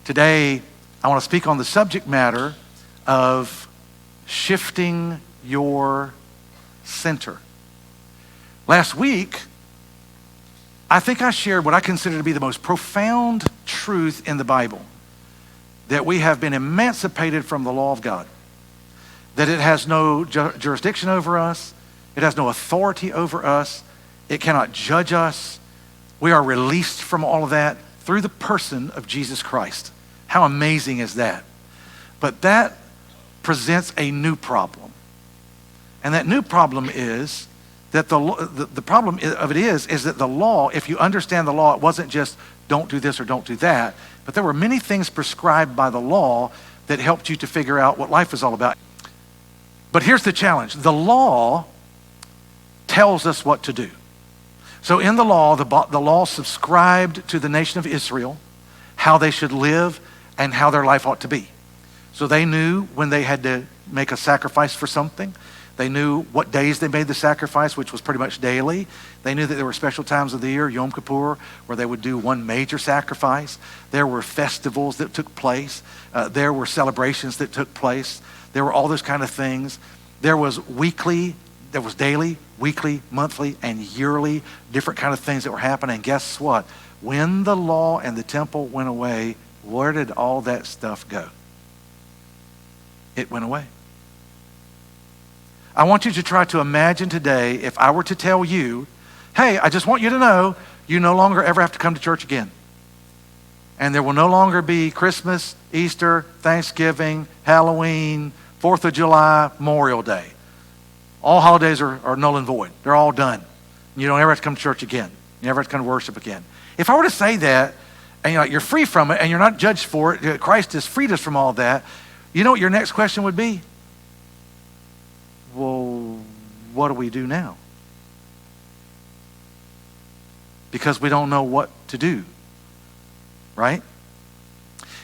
Today, I want to speak on the subject matter of shifting your center. Last week, I think I shared what I consider to be the most profound truth in the Bible, that we have been emancipated from the law of God, that it has no jurisdiction over us, it has no authority over us, it cannot judge us. We are released from all of that through the person of Jesus Christ. How amazing is that? But that presents a new problem. And that new problem is that the problem of it is that the law, if you understand the law, it wasn't just don't do this or don't do that, but there were many things prescribed by the law that helped you to figure out what life is all about. But here's the challenge. The law tells us what to do. So in the law, the law subscribed to the nation of Israel how they should live and how their life ought to be. So they knew when they had to make a sacrifice for something. They knew what days they made the sacrifice, which was pretty much daily. They knew that there were special times of the year, Yom Kippur, where they would do one major sacrifice. There were festivals that took place. There were celebrations that took place. There were all those kind of things. There was daily, weekly, monthly, and yearly, different kind of things that were happening. And guess what? When the law and the temple went away, where did all that stuff go? It went away. I want you to try to imagine today if I were to tell you, hey, I just want you to know you no longer ever have to come to church again. And there will no longer be Christmas, Easter, Thanksgiving, Halloween, 4th of July, Memorial Day. All holidays are null and void. They're all done. You don't ever have to come to church again. You never have to come to worship again. If I were to say that, and you're free from it, and you're not judged for it, Christ has freed us from all that, you know what your next question would be? Well, what do we do now? Because we don't know what to do, right?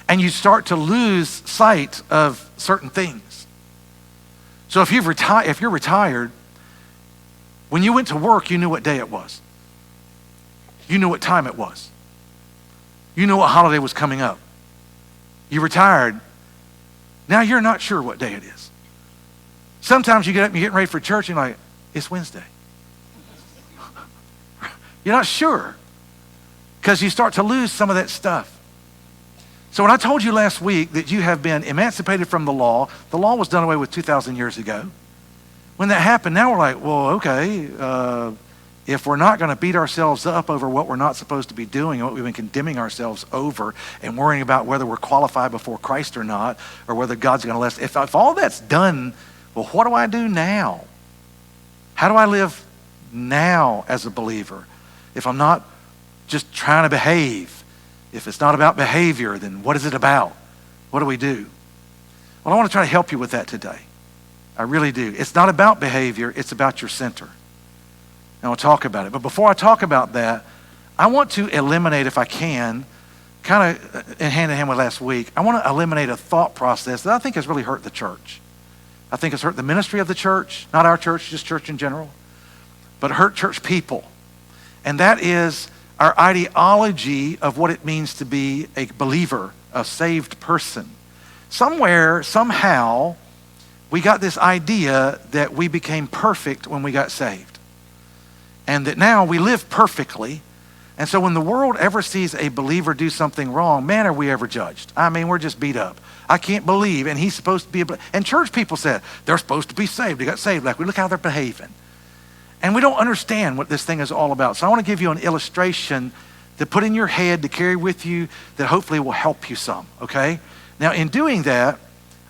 And you start to lose sight of certain things. So if you're retired, when you went to work, you knew what day it was. You knew what time it was. You knew what holiday was coming up. You retired. Now you're not sure what day it is. Sometimes you get up and you're getting ready for church and you're like, it's Wednesday. You're not sure because you start to lose some of that stuff. So when I told you last week that you have been emancipated from the law was done away with 2,000 years ago. When that happened, now we're like, well, okay, if we're not going to beat ourselves up over what we're not supposed to be doing, what we've been condemning ourselves over and worrying about whether we're qualified before Christ or not, or whether God's going to let us, if all that's done, well, what do I do now? How do I live now as a believer? If I'm not just trying to behave, if it's not about behavior, then what is it about? What do we do? Well, I want to try to help you with that today. I really do. It's not about behavior, it's about your center. And we'll talk about it. But before I talk about that, I want to eliminate, if I can, kind of hand in hand with last week, I want to eliminate a thought process that I think has really hurt the church. I think it's hurt the ministry of the church, not our church, just church in general, but hurt church people. And that is our ideology of what it means to be a believer, a saved person. Somewhere, somehow, we got this idea that we became perfect when we got saved. And that now we live perfectly. And so when the world ever sees a believer do something wrong, man, are we ever judged? I mean, we're just beat up. I can't believe, and he's supposed to be and church people said, they're supposed to be saved. They got saved. Like, look how they're behaving. And we don't understand what this thing is all about. So I want to give you an illustration to put in your head, to carry with you, that hopefully will help you some, okay? Now, in doing that,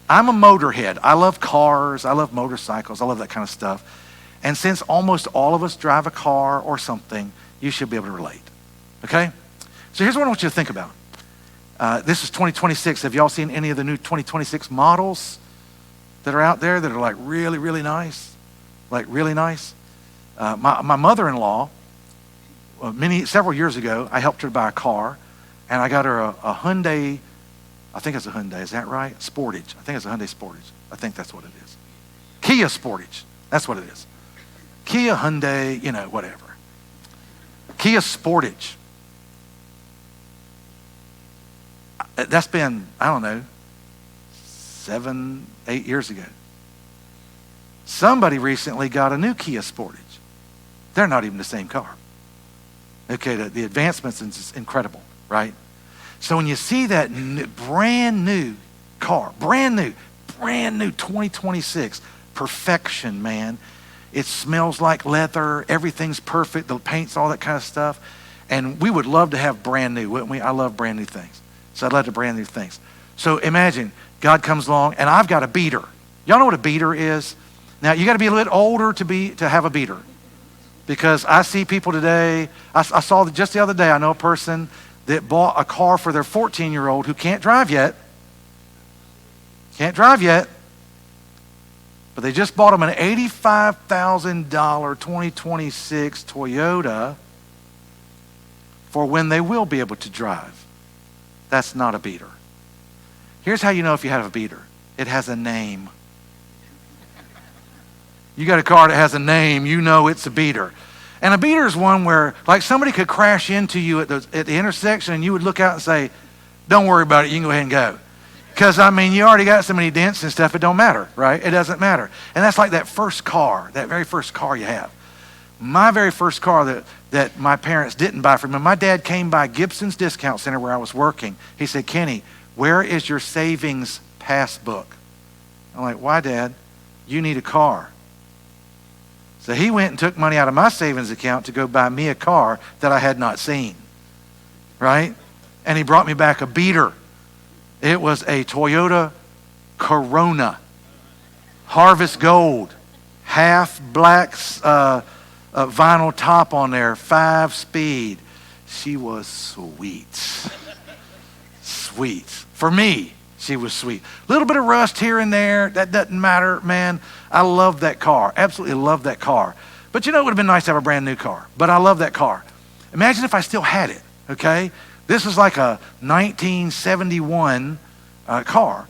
I'm a motorhead. I love cars. I love motorcycles. I love that kind of stuff. And since almost all of us drive a car or something, you should be able to relate, okay? So here's what I want you to think about. This is 2026. Have y'all seen any of the new 2026 models that are out there that are like really, really nice? Like really nice? My mother-in-law, several years ago, I helped her buy a car, and I got her a Hyundai, I think it's a Hyundai, is that right? Sportage. I think it's a Hyundai Sportage. I think that's what it is. Kia Sportage. That's what it is. Kia, Hyundai, whatever. Kia Sportage. That's been, I don't know, 7, 8 years ago. Somebody recently got a new Kia Sportage. They're not even the same car. Okay, the advancements is incredible, right? So when you see that brand new car, brand new 2026, perfection, man. It smells like leather. Everything's perfect. The paint's all that kind of stuff. And we would love to have brand new, wouldn't we? I love brand new things. So I'd love to brand new things. So imagine God comes along and I've got a beater. Y'all know what a beater is? Now you got to be a little older to have a beater. Because I see people today, I saw just the other day, I know a person that bought a car for their 14-year-old who can't drive yet. Can't drive yet. But they just bought him an $85,000 2026 Toyota for when they will be able to drive. That's not a beater. Here's how you know if you have a beater. It has a name. You got a car that has a name, you know it's a beater. And a beater is one where, like, somebody could crash into you at the intersection and you would look out and say, don't worry about it, you can go ahead and go. Because, I mean, you already got so many dents and stuff, it don't matter, right? It doesn't matter. And that's like that first car, that very first car you have. My very first car that my parents didn't buy for me, my dad came by Gibson's Discount Center where I was working. He said, Kenny, where is your savings passbook? I'm like, why, Dad? You need a car. So he went and took money out of my savings account to go buy me a car that I had not seen, right? And he brought me back a beater. It was a Toyota Corona, Harvest Gold, half black vinyl top on there, 5-speed. She was sweet. Sweet. For me, she was sweet. A little bit of rust here and there. That doesn't matter, man. I love that car. Absolutely love that car. But you know, it would have been nice to have a brand new car. But I love that car. Imagine if I still had it, okay? This is like a 1971 car.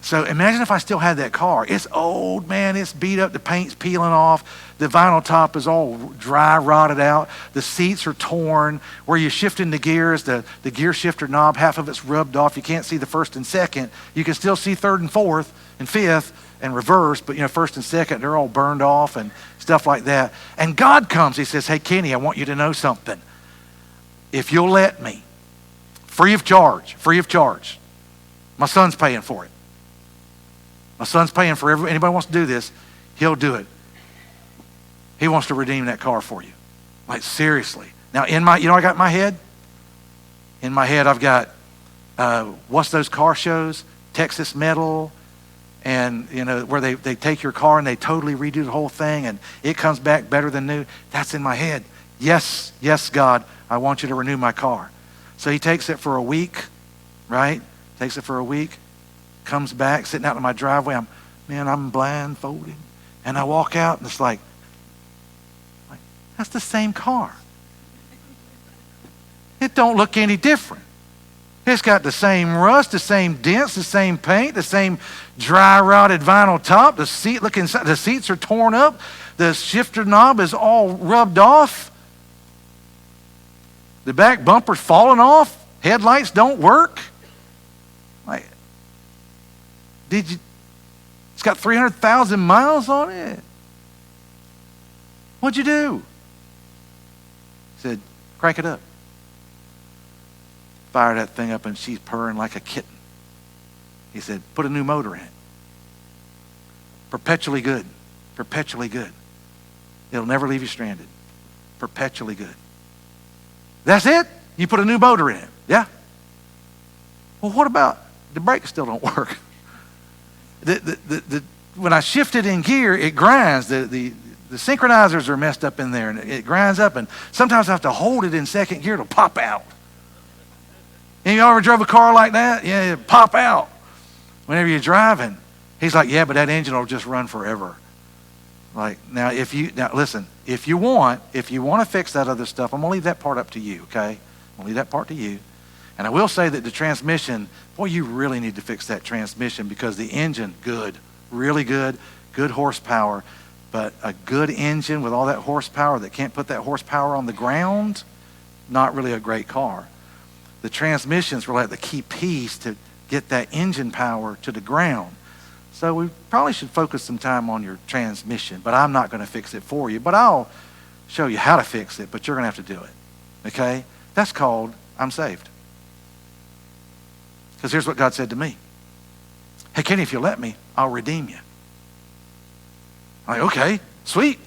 So imagine if I still had that car. It's old, man. It's beat up. The paint's peeling off. The vinyl top is all dry, rotted out. The seats are torn. Where you're shifting the gears, the gear shifter knob, half of it's rubbed off. You can't see the first and second. You can still see third and fourth and fifth and reverse, but you know, first and second, they're all burned off and stuff like that. And God comes. He says, hey, Kenny, I want you to know something. If you'll let me, free of charge, my son's paying for it. My son's paying for anybody wants to do this, he'll do it. He wants to redeem that car for you. Like, seriously. Now, you know what I got in my head? In my head, I've got, what's those car shows? Texas Metal, and, you know, where they take your car and they totally redo the whole thing and it comes back better than new. That's in my head. Yes, God, I want you to renew my car. So he takes it for a week, right? Takes it for a week. Comes back, sitting out in my driveway. I'm blindfolded. And I walk out and it's like, that's the same car. It don't look any different. It's got the same rust, the same dents, the same paint, the same dry rotted vinyl top. The seats are torn up. The shifter knob is all rubbed off. The back bumper's falling off. Headlights don't work. Like, it's got 300,000 miles on it. What'd you do? He said, crank it up. Fire that thing up and she's purring like a kitten. He said, put a new motor in it. Perpetually good. Perpetually good. It'll never leave you stranded. Perpetually good. That's it? You put a new motor in it. Yeah. Well, what about the brakes still don't work? When I shift it in gear, it grinds. The synchronizers are messed up in there, and it grinds up. And sometimes I have to hold it in second gear to pop out. And you ever drove a car like that? Yeah, it pop out whenever you're driving. He's like, yeah, but that engine will just run forever. Like, now listen, if you want to fix that other stuff, I'm gonna leave that part up to you, okay? I'm gonna leave that part to you. And I will say that the transmission, boy, you really need to fix that transmission because the engine, good, really good horsepower, but a good engine with all that horsepower that can't put that horsepower on the ground, not really a great car. The transmissions were like the key piece to get that engine power to the ground. So we probably should focus some time on your transmission, but I'm not going to fix it for you. But I'll show you how to fix it, but you're going to have to do it. Okay? That's called I'm saved. Because here's what God said to me. Hey, Kenny, if you let me, I'll redeem you. I'm like, okay, sweet.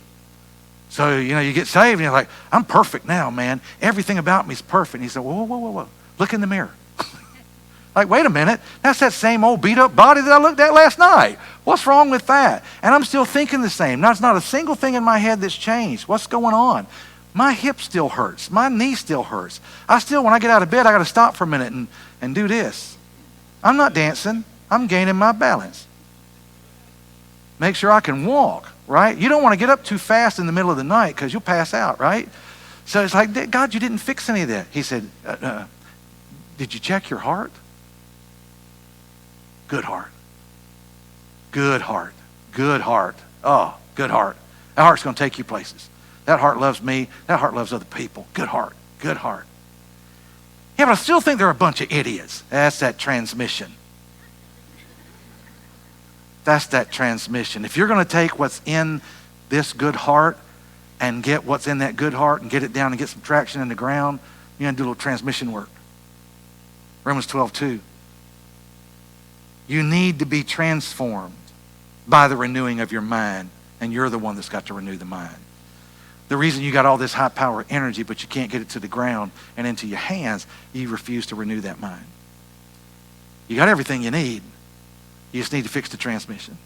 So, you get saved and you're like, I'm perfect now, man. Everything about me is perfect. And he said, whoa. Look in the mirror. Like, wait a minute. That's that same old beat up body that I looked at last night. What's wrong with that? And I'm still thinking the same. There's not a single thing in my head that's changed. What's going on? My hip still hurts. My knee still hurts. When I get out of bed, I got to stop for a minute and do this. I'm not dancing. I'm gaining my balance. Make sure I can walk, right? You don't want to get up too fast in the middle of the night because you'll pass out, right? So it's like, God, you didn't fix any of that. He said, did you check your heart? Good heart. Good heart. Good heart. Oh, good heart. That heart's going to take you places. That heart loves me. That heart loves other people. Good heart. Good heart. Yeah, but I still think they're a bunch of idiots. That's that transmission. That's that transmission. If you're going to take what's in this good heart and get what's in that good heart and get it down and get some traction in the ground, you're going to do a little transmission work. Romans 12:2. You need to be transformed by the renewing of your mind, and you're the one that's got to renew the mind. The reason you got all this high power energy, but you can't get it to the ground and into your hands, you refuse to renew that mind. You got everything you need. You just need to fix the transmission.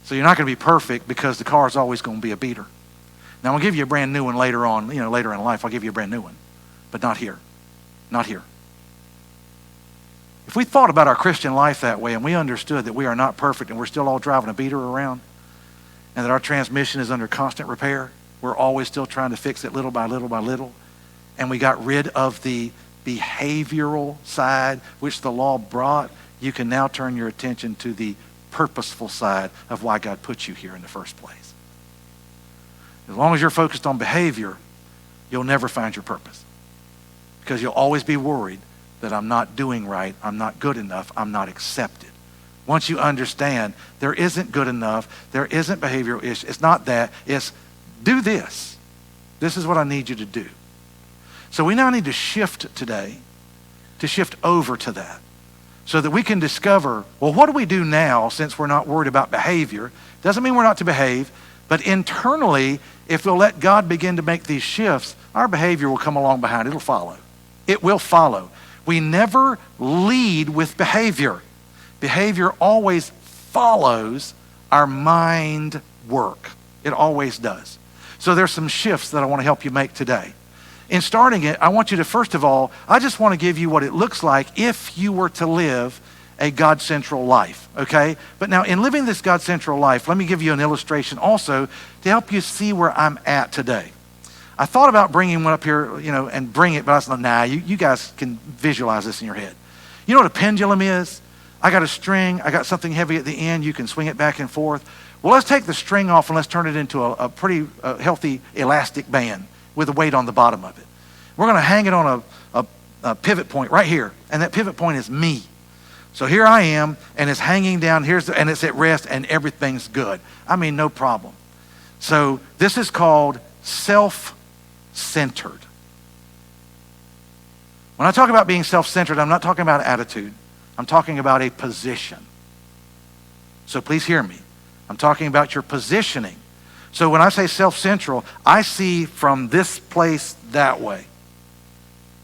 So you're not going to be perfect because the car is always going to be a beater. Now, I'll give you a brand new one later on, later in life, I'll give you a brand new one. But not here. Not here. If we thought about our Christian life that way and we understood that we are not perfect and we're still all driving a beater around and that our transmission is under constant repair, we're always still trying to fix it little by little by little, and we got rid of the behavioral side which the law brought, you can now turn your attention to the purposeful side of why God put you here in the first place. As long as you're focused on behavior, you'll never find your purpose because you'll always be worried that I'm not doing right, I'm not good enough, I'm not accepted. Once you understand there isn't good enough, there isn't behavioral issue, it's not that, it's do this. This is what I need you to do. So we now need to shift today, to shift over to that, so that we can discover, well, what do we do now since we're not worried about behavior? Doesn't mean we're not to behave, but internally, if we'll let God begin to make these shifts, our behavior will come along behind. It'll follow. It will follow. We never lead with behavior. Behavior always follows our mind work. It always does. So there's some shifts that I want to help you make today. In starting it, I want you to, first of all, I just want to give you what it looks like if you were to live a God-central life, okay? But now in living this God-central life, let me give you an illustration also to help you see where I'm at today. I thought about bringing one up here, and bring it, but I was like, nah, you guys can visualize this in your head. You know what a pendulum is? I got a string, I got something heavy at the end, you can swing it back and forth. Well, let's take the string off and let's turn it into a pretty healthy elastic band with a weight on the bottom of it. We're going to hang it on a pivot point right here, and that pivot point is me. So here I am, and it's hanging down, and it's at rest, and everything's good. I mean, no problem. So this is called self-centered. When I talk about being self-centered, I'm not talking about attitude. I'm talking about a position. So please hear me. I'm talking about your positioning. So when I say self-central, I see from this place that way.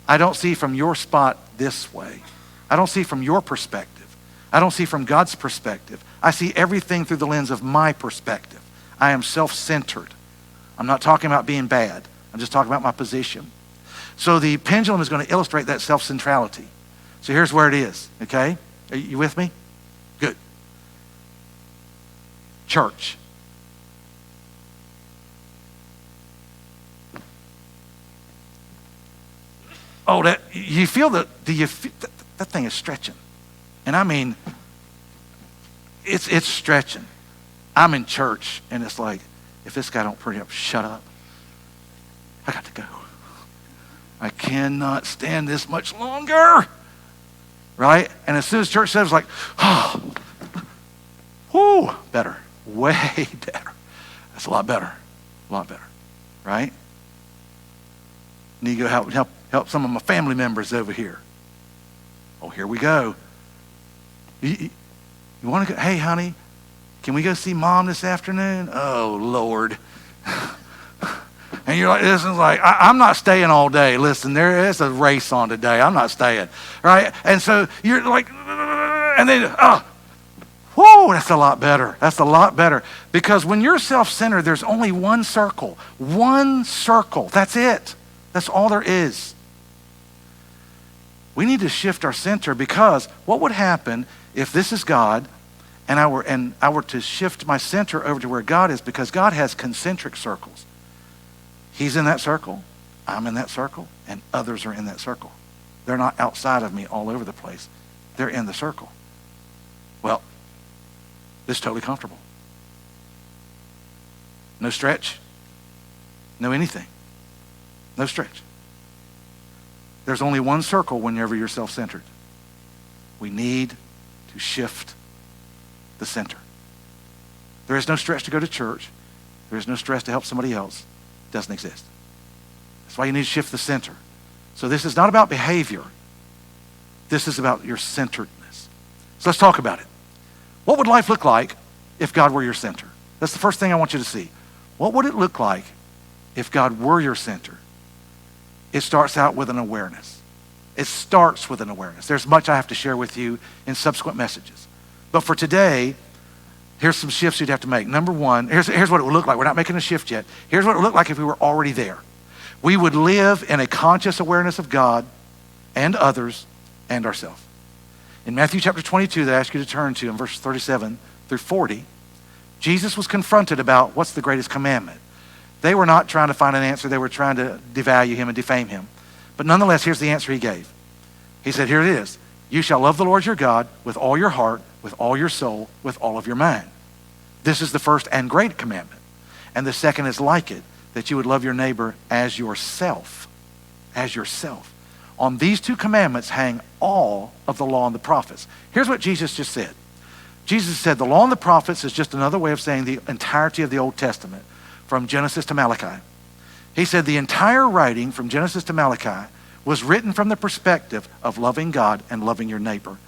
I don't see from your spot this way. I don't see from your perspective. I don't see from God's perspective. I see everything through the lens of my perspective. I am self-centered. I'm not talking about being bad. I'm just talking about my position. So the pendulum is going to illustrate that self-centrality. So here's where it is, okay? Are you with me? Good. Church. Oh, that you feel that? Do you feel that thing is stretching? And I mean, it's stretching. I'm in church, and it's like, if this guy don't pretty up, shut up. I got to go. I cannot stand this much longer. Right? And as soon as church says, like, oh, whoo, better. Way better. That's a lot better. A lot better. Right? Need to go help some of my family members over here. Oh, here we go. You want to go? Hey, honey, can we go see mom this afternoon? Oh, Lord. And you're like, this is like, I'm not staying all day. Listen, there is a race on today. I'm not staying. Right? And so you're like, and then, whoa, that's a lot better. That's a lot better. Because when you're self-centered, there's only one circle. One circle. That's it. That's all there is. We need to shift our center, because what would happen if this is God and I were to shift my center over to where God is, because God has concentric circles. He's in that circle, I'm in that circle, and others are in that circle. They're not outside of me all over the place. They're in the circle. Well, this is totally comfortable. No stretch, no anything. No stretch. There's only one circle whenever you're self-centered. We need to shift the center. There is no stretch to go to church. There is no stress to help somebody else. It doesn't exist. That's why you need to shift the center. So this is not about behavior. This is about your centeredness. So let's talk about it. What would life look like if God were your center? That's the first thing I want you to see. What would it look like if God were your center? It starts out with an awareness. It starts with an awareness. There's much I have to share with you in subsequent messages. But for today, here's some shifts you'd have to make. Number one, here's what it would look like. We're not making a shift yet. Here's what it would look like if we were already there. We would live in a conscious awareness of God and others and ourselves. In Matthew chapter 22, that I ask you to turn to in verses 37 through 40, Jesus was confronted about what's the greatest commandment. They were not trying to find an answer. They were trying to devalue him and defame him. But nonetheless, here's the answer he gave. He said, here it is. You shall love the Lord your God with all your heart, with all your soul, with all of your mind. This is the first and great commandment. And the second is like it, that you would love your neighbor as yourself. As yourself. On these two commandments hang all of the law and the prophets. Here's what Jesus just said. Jesus said the law and the prophets is just another way of saying the entirety of the Old Testament, from Genesis to Malachi. He said the entire writing from Genesis to Malachi was written from the perspective of loving God and loving your neighbor.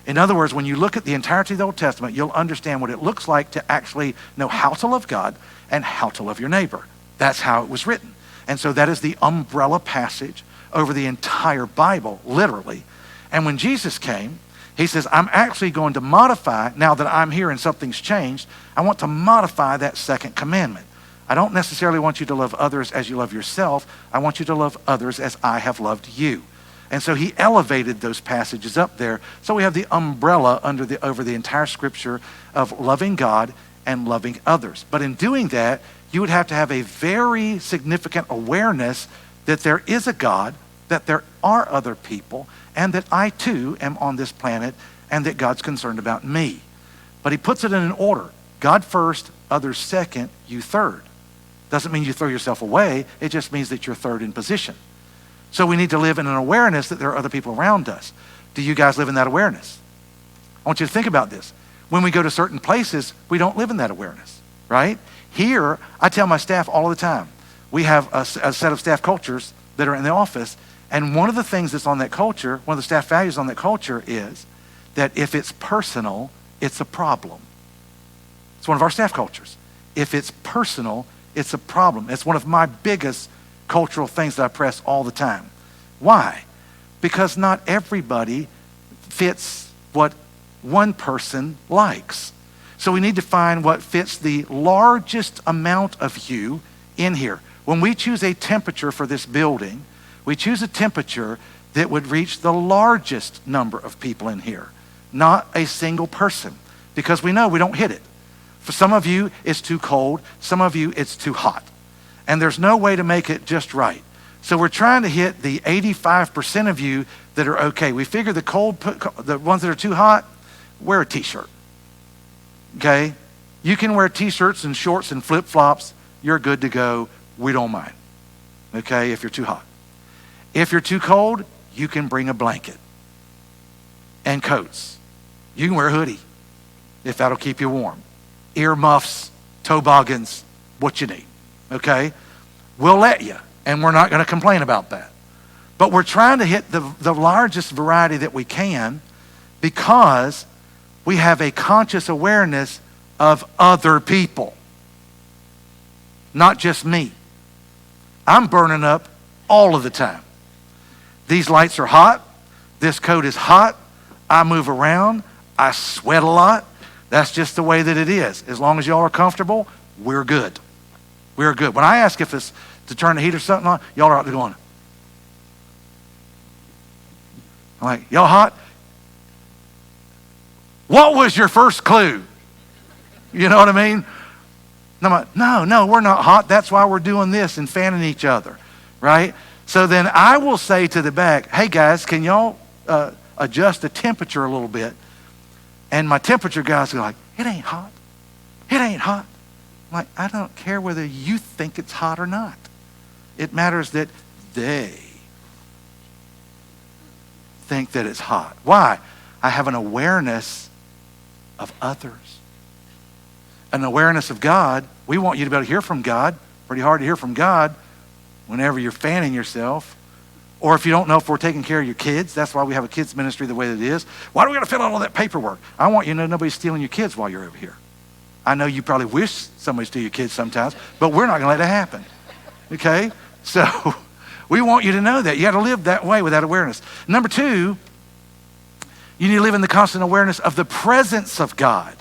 In other words, when you look at the entirety of the Old Testament, you'll understand what it looks like to actually know how to love God and how to love your neighbor. That's how it was written. And so that is the umbrella passage over the entire Bible, literally. And when Jesus came, he says, I'm actually going to modify, now that I'm here and something's changed, I want to modify that second commandment. I don't necessarily want you to love others as you love yourself. I want you to love others as I have loved you. And so he elevated those passages up there. So we have the umbrella over the entire scripture of loving God and loving others. But in doing that, you would have to have a very significant awareness that there is a God, that there are other people, and that I too am on this planet, and that God's concerned about me. But he puts it in an order. God first, others second, you third. Doesn't mean you throw yourself away. It just means that you're third in position. So we need to live in an awareness that there are other people around us. Do you guys live in that awareness? I want you to think about this. When we go to certain places, we don't live in that awareness, right? Here, I tell my staff all the time, we have a set of staff cultures that are in the office, and one of the things that's on that culture, one of the staff values on that culture is that if it's personal, it's a problem. It's one of our staff cultures. If it's personal, it's a problem. It's one of my biggest cultural things that I press all the time. Why? Because not everybody fits what one person likes. So we need to find what fits the largest amount of you in here. When we choose a temperature for this building, we choose a temperature that would reach the largest number of people in here, not a single person, because we know we don't hit it. For some of you, it's too cold. Some of you, it's too hot. And there's no way to make it just right. So we're trying to hit the 85% of you that are okay. We figure the ones that are too hot, wear a t-shirt. Okay? You can wear t-shirts and shorts and flip-flops. You're good to go. We don't mind. Okay? If you're too hot. If you're too cold, you can bring a blanket and coats. You can wear a hoodie if that'll keep you warm. Ear muffs, toboggans, what you need, okay? We'll let you, and we're not going to complain about that. But we're trying to hit the largest variety that we can because we have a conscious awareness of other people, not just me. I'm burning up all of the time. These lights are hot. This coat is hot. I move around. I sweat a lot. That's just the way that it is. As long as y'all are comfortable, we're good. We're good. When I ask if it's to turn the heat or something on, y'all are out there going, I'm like, y'all hot? What was your first clue? You know what I mean? And I'm like, no, we're not hot. That's why we're doing this and fanning each other, right? So then I will say to the back, hey guys, can y'all adjust the temperature a little bit? And my temperature guys are like, it ain't hot. It ain't hot. I'm like, I don't care whether you think it's hot or not. It matters that they think that it's hot. Why? I have an awareness of others. An awareness of God. We want you to be able to hear from God. Pretty hard to hear from God whenever you're fanning yourself. Or if you don't know if we're taking care of your kids. That's why we have a kids ministry the way that it is. Why do we got to fill out all that paperwork? I want you to know nobody's stealing your kids while you're over here. I know you probably wish somebody steal your kids sometimes, but we're not going to let that happen. Okay? So we want you to know that. You got to live that way with that awareness. Number two, you need to live in the constant awareness of the presence of God.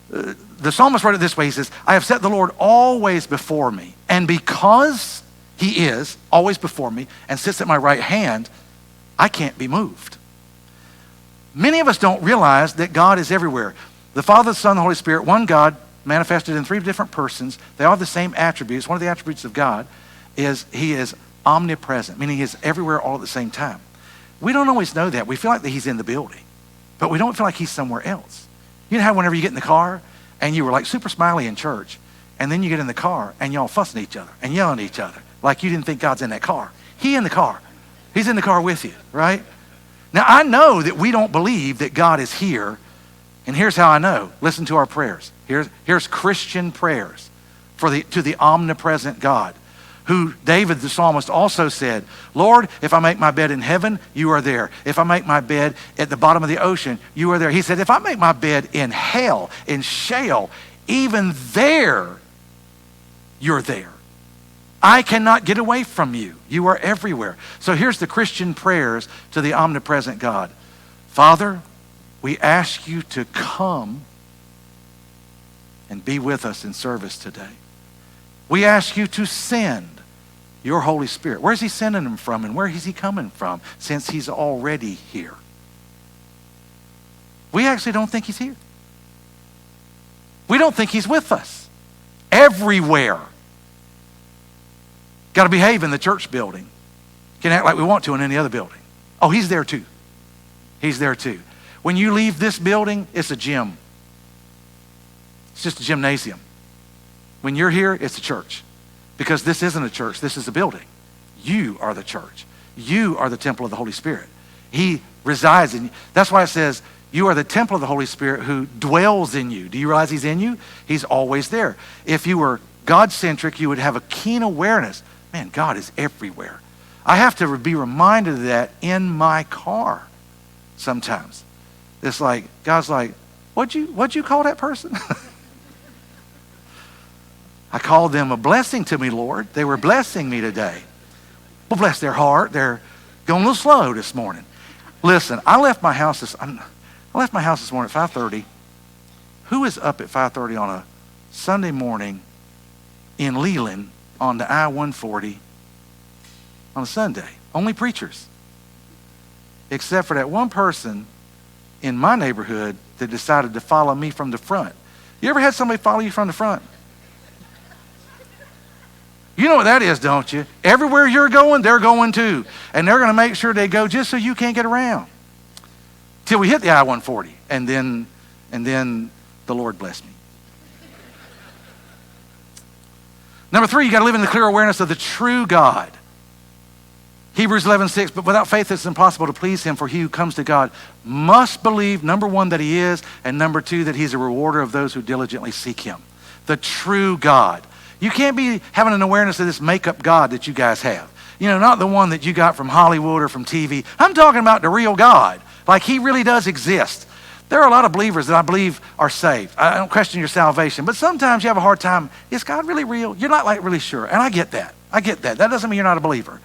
The psalmist wrote it this way. He says, I have set the Lord always before me. And because he is always before me and sits at my right hand, I can't be moved. Many of us don't realize that God is everywhere. The Father, the Son, the Holy Spirit, one God manifested in three different persons. They all have the same attributes. One of the attributes of God is he is omnipresent, meaning he is everywhere all at the same time. We don't always know that. We feel like that he's in the building, but we don't feel like he's somewhere else. You know how whenever you get in the car and you were like super smiley in church, and then you get in the car and y'all fussing at each other and yelling at each other like you didn't think God's in that car. He's in the car. He's in the car with you, right? Now, I know that we don't believe that God is here, and here's how I know. Listen to our prayers. Here's Christian prayers to the omnipresent God, who David the psalmist also said, Lord, if I make my bed in heaven, you are there. If I make my bed at the bottom of the ocean, you are there. He said, if I make my bed in hell, in Sheol, even there, you're there. I cannot get away from you. You are everywhere. So here's the Christian prayers to the omnipresent God. Father, we ask you to come and be with us in service today. We ask you to send your Holy Spirit. Where's he sending him from, and where is he coming from, since he's already here? We actually don't think he's here. We don't think he's with us. Everywhere. Got to behave in the church building. Can act like we want to in any other building. Oh, he's there too. He's there too. When you leave this building, it's a gym. It's just a gymnasium. When you're here, it's a church. Because this isn't a church, this is a building. You are the church. You are the temple of the Holy Spirit. He resides in you. That's why it says, you are the temple of the Holy Spirit who dwells in you. Do you realize he's in you? He's always there. If you were God-centric, you would have a keen awareness. Man, God is everywhere. I have to be reminded of that in my car sometimes. It's like, God's like, what'd you call that person? I called them a blessing to me, Lord. They were blessing me today. Well, bless their heart. They're going a little slow this morning. Listen, I left my house this morning at 5:30. Who is up at 5:30 on a Sunday morning in Leland on the I-140 on a Sunday? Only preachers. Except for that one person in my neighborhood that decided to follow me from the front. You ever had somebody follow you from the front? You know what that is, don't you? Everywhere you're going, they're going too. And they're going to make sure they go just so you can't get around. Till we hit the I-140. And then the Lord blessed me. Number 3, you got to live in the clear awareness of the true God. Hebrews 11:6, but without faith it's impossible to please him, for he who comes to God must believe, number one, that he is, and number two, that he's a rewarder of those who diligently seek him. The true God. You can't be having an awareness of this make-up God that you guys have. You know, not the one that you got from Hollywood or from TV. I'm talking about the real God. Like he really does exist. There are a lot of believers that I believe are saved. I don't question your salvation, but sometimes you have a hard time. Is God really real? You're not like really sure. And I get that. That doesn't mean you're not a believer.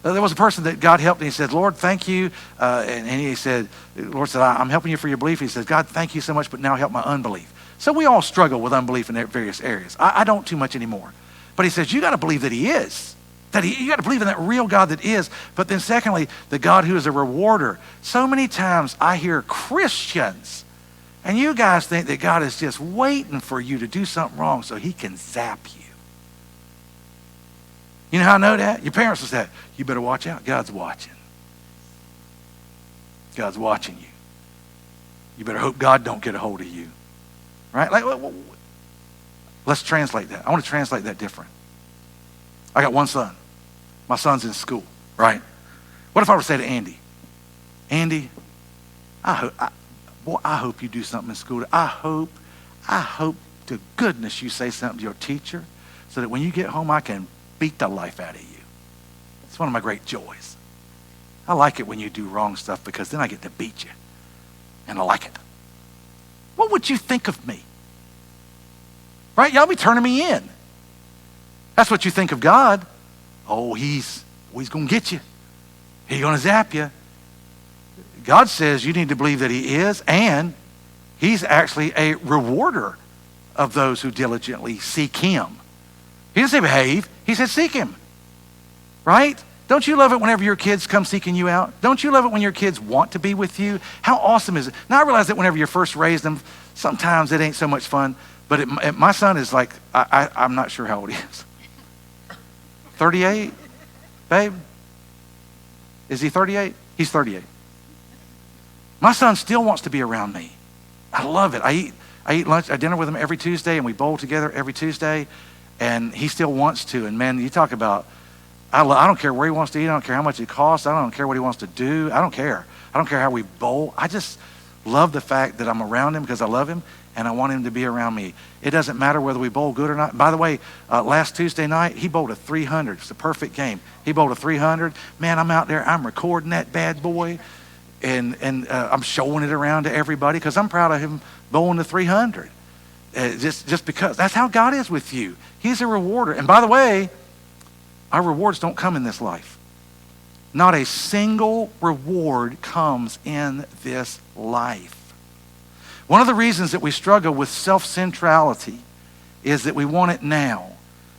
There was a person that God helped and he said, Lord, thank you. And he said, Lord said, I'm helping you for your belief. He says, God, thank you so much, but now help my unbelief. So we all struggle with unbelief in various areas. I don't too much anymore. But he says, you got to believe that he is. You got to believe in that real God that is. But then secondly, the God who is a rewarder. So many times I hear Christians, and you guys think that God is just waiting for you to do something wrong so he can zap you. You know how I know that? Your parents will say, you better watch out. God's watching. God's watching you. You better hope God don't get a hold of you. Right? Let's translate that. I want to translate that different. I got one son. My son's in school, right? What if I were to say to Andy, Andy, I hope you do something in school. I hope to goodness you say something to your teacher so that when you get home I can beat the life out of you. It's one of my great joys. I like it when you do wrong stuff because then I get to beat you. And I like it. What would you think of me? Right? Y'all be turning me in. That's what you think of God. Oh, he's going to get you. He's going to zap you. God says you need to believe that he is, and he's actually a rewarder of those who diligently seek him. He didn't say behave. He said seek him. Right? Don't you love it whenever your kids come seeking you out? Don't you love it when your kids want to be with you? How awesome is it? Now, I realize that whenever you first raise them, sometimes it ain't so much fun. But my son is like, I'm not sure how old he is. 38? Babe? Is he 38? He's 38. My son still wants to be around me. I love it. I eat lunch, dinner with him every Tuesday, and we bowl together every Tuesday. And he still wants to. And man, you talk about, I don't care where he wants to eat. I don't care how much it costs. I don't care what he wants to do. I don't care. I don't care how we bowl. I just love the fact that I'm around him because I love him and I want him to be around me. It doesn't matter whether we bowl good or not. By the way, last Tuesday night, he bowled a 300. It's a perfect game. He bowled a 300. Man, I'm out there. I'm recording that bad boy. And I'm showing it around to everybody because I'm proud of him bowling the 300. Just because. That's how God is with you. He's a rewarder. And by the way, our rewards don't come in this life. Not a single reward comes in this life. One of the reasons that we struggle with self-centrality is that we want it now.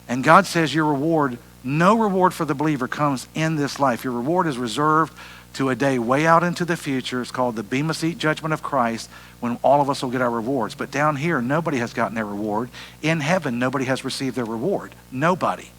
And God says your reward, no reward for the believer comes in this life. Your reward is reserved to a day way out into the future. It's called the Bema Seat Judgment of Christ, when all of us will get our rewards. But down here, nobody has gotten their reward. In heaven, nobody has received their reward. Nobody.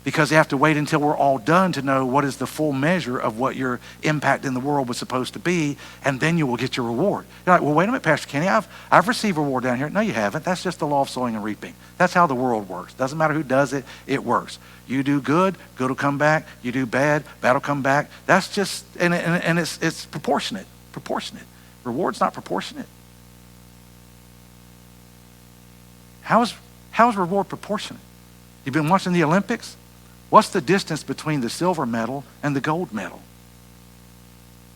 Because they have to wait until we're all done to know what is the full measure of what your impact in the world was supposed to be, and then you will get your reward. You're like, well, wait a minute, Pastor Kenny, I've received reward down here. No, you haven't. That's just the law of sowing and reaping. That's how the world works. Doesn't matter who does it, it works. You do good, good will come back. You do bad, bad will come back. That's just, and it's proportionate. Reward's not proportionate. How is reward proportionate? You've been watching the Olympics? What's the distance between the silver medal and the gold medal?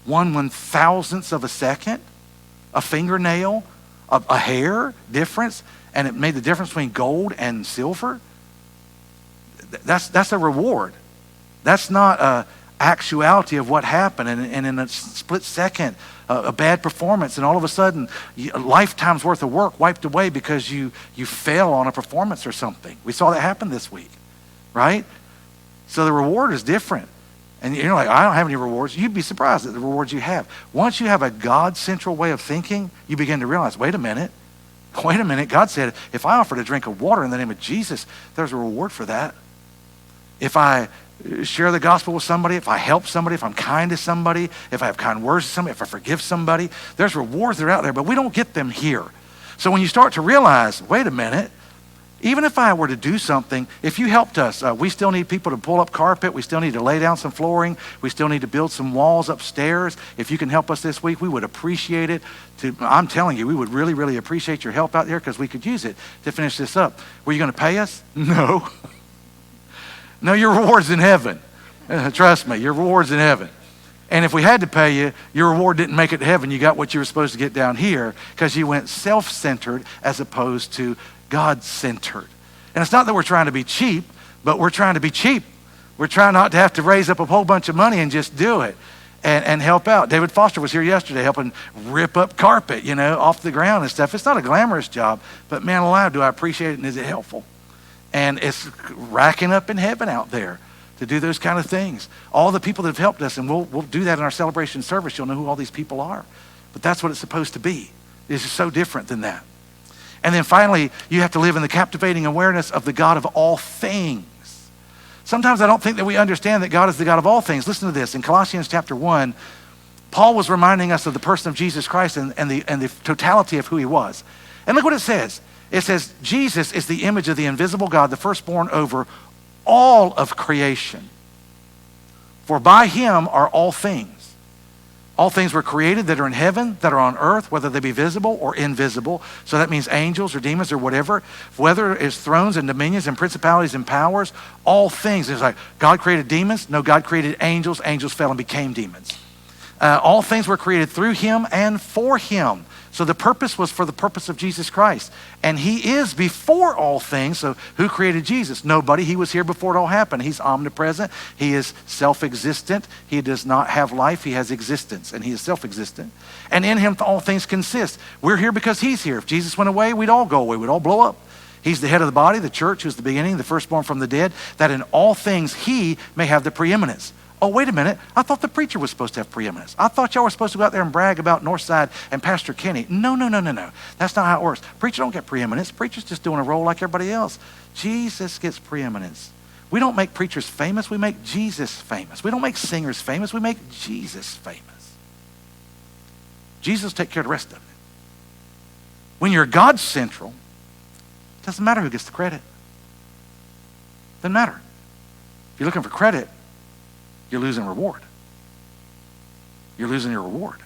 1/1000th of a second? A fingernail? A hair difference? And it made the difference between gold and silver? That's a reward. That's not an actuality of what happened. And in a split second, a bad performance, and all of a sudden, a lifetime's worth of work wiped away because you fail on a performance or something. We saw that happen this week, right? So the reward is different. And you're like, I don't have any rewards. You'd be surprised at the rewards you have. Once you have a God-central way of thinking, you begin to realize, wait a minute. God said, if I offer a drink of water in the name of Jesus, there's a reward for that. If I share the gospel with somebody, if I help somebody, if I'm kind to somebody, if I have kind words to somebody, if I forgive somebody, there's rewards that are out there, but we don't get them here. So when you start to realize, wait a minute, Even if I were to do something, if you helped us, we still need people to pull up carpet. We still need to lay down some flooring. We still need to build some walls upstairs. If you can help us this week, we would appreciate it. I'm telling you, we would really, really appreciate your help out there because we could use it to finish this up. Were you going to pay us? No. No, your reward's in heaven. Trust me, your reward's in heaven. And if we had to pay you, your reward didn't make it to heaven. You got what you were supposed to get down here because you went self-centered as opposed to God-centered. And it's not that we're trying to be cheap, but we're trying to be cheap. We're trying not to have to raise up a whole bunch of money and just do it and help out. David Foster was here yesterday helping rip up carpet, off the ground and stuff. It's not a glamorous job, but man alive, do I appreciate it and is it helpful? And it's racking up in heaven out there to do those kind of things. All the people that have helped us, and we'll do that in our celebration service. You'll know who all these people are. But that's what it's supposed to be. It's just so different than that. And then finally, you have to live in the captivating awareness of the God of all things. Sometimes I don't think that we understand that God is the God of all things. Listen to this. In Colossians chapter 1, Paul was reminding us of the person of Jesus Christ and the totality of who he was. And look what it says. It says, Jesus is the image of the invisible God, the firstborn over all of creation. For by him are all things. All things were created that are in heaven, that are on earth, whether they be visible or invisible. So that means angels or demons or whatever. Whether it's thrones and dominions and principalities and powers, all things. It's like God created demons. No, God created angels. Angels fell and became demons. All things were created through him and for him. So the purpose was for the purpose of Jesus Christ. And he is before all things. So who created Jesus? Nobody. He was here before it all happened. He's omnipresent. He is self-existent. He does not have life. He has existence. And he is self-existent. And in him all things consist. We're here because he's here. If Jesus went away, we'd all go away. We'd all blow up. He's the head of the body, the church, who's the beginning, the firstborn from the dead, that in all things he may have the preeminence. Oh, wait a minute. I thought the preacher was supposed to have preeminence. I thought y'all were supposed to go out there and brag about Northside and Pastor Kenny. No. That's not how it works. Preacher don't get preeminence. Preacher's just doing a role like everybody else. Jesus gets preeminence. We don't make preachers famous. We make Jesus famous. We don't make singers famous. We make Jesus famous. Jesus take care of the rest of it. When you're God central, it doesn't matter who gets the credit. Doesn't matter. If you're looking for credit, you're losing reward. You're losing your reward.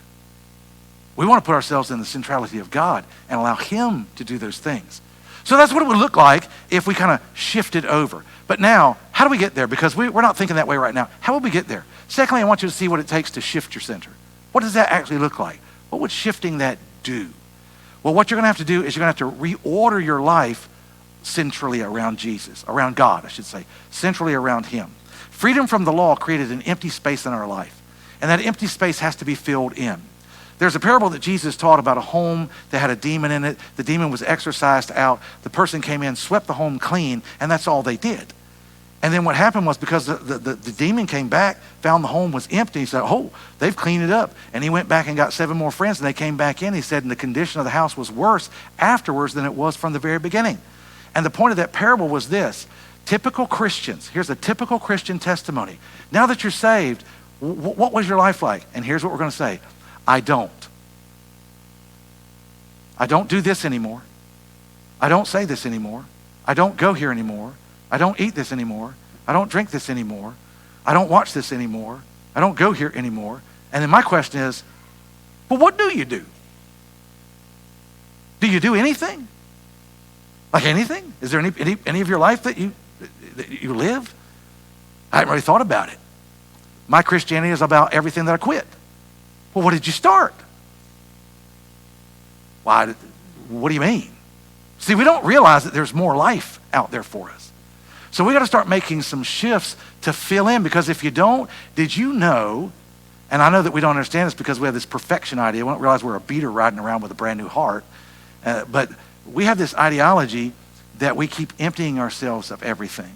We want to put ourselves in the centrality of God and allow him to do those things. So that's what it would look like if we kind of shifted over. But now, how do we get there? Because we're not thinking that way right now. How would we get there? Secondly, I want you to see what it takes to shift your center. What does that actually look like? What would shifting that do? Well, what you're going to have to do is you're going to have to reorder your life centrally around Jesus, around God, I should say, centrally around him. Freedom from the law created an empty space in our life, and that empty space has to be filled in. There's a parable that Jesus taught about a home that had a demon in it. The demon was exorcised out. The person came in, swept the home clean, and that's all they did. And then what happened was because the demon came back, found the home was empty, he said, oh, they've cleaned it up. And he went back and got 7 more friends, and they came back in. He said, and the condition of the house was worse afterwards than it was from the very beginning. And the point of that parable was this. Typical Christians, here's a typical Christian testimony. Now that you're saved, what was your life like? And here's what we're going to say. I don't do this anymore. I don't say this anymore. I don't go here anymore. I don't eat this anymore. I don't drink this anymore. I don't watch this anymore. I don't go here anymore. And then my question is, well, what do you do? Do you do anything? Like anything? Is there any of your life that you live? I haven't really thought about it. My Christianity is about everything that I quit. Well, what did you start? Why? What do you mean? See, we don't realize that there's more life out there for us. So we got to start making some shifts to fill in, because if you don't, did you know, and I know that we don't understand this because we have this perfection idea. We don't realize we're a beater riding around with a brand new heart. But we have this ideology that we keep emptying ourselves of everything.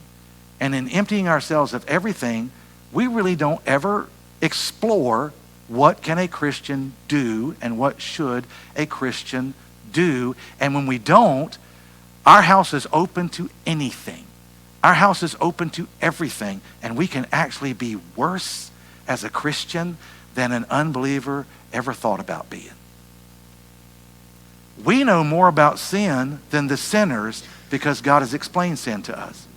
And in emptying ourselves of everything, we really don't ever explore what can a Christian do and what should a Christian do. And when we don't, our house is open to anything. Our house is open to everything. And we can actually be worse as a Christian than an unbeliever ever thought about being. We know more about sin than the sinners because God has explained sin to us.